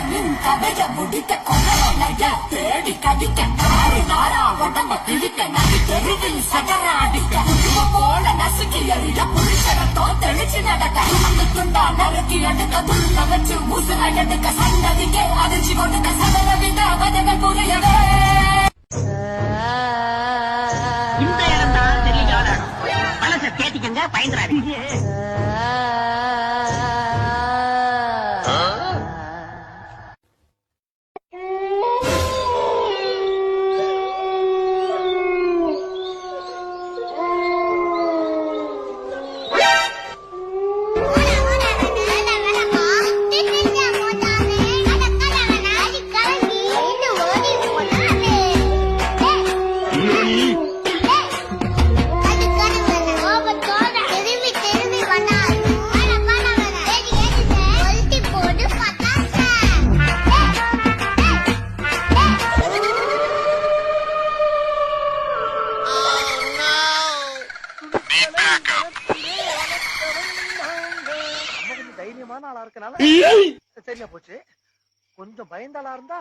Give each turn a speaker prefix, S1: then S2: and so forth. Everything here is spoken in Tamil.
S1: கதைய முடிக்க கொலைய தேடி கடிக்க நாறு நாரா உடம்ப பிடிக்க நடி தெருவில் சகர அடிக்க போல நசுக்கி எறிய புருஷனத்தோ தெளிச்சு நடக்க அந்த துண்டா நறுக்கி எடுக்க துள்ள வச்சு முசுல எடுக்க சன்னதிக்கே அதிர்ச்சி கொடுக்க சகல வித கதைகள் புரியவே.
S2: இந்த இடம் தான் தெரியாத மனசை தேத்திக்கங்க பயந்துறாரு.
S3: தைரியமான ஆளா இருக்கனால சரியா போச்சு. கொஞ்சம் பயந்தாளா இருந்தா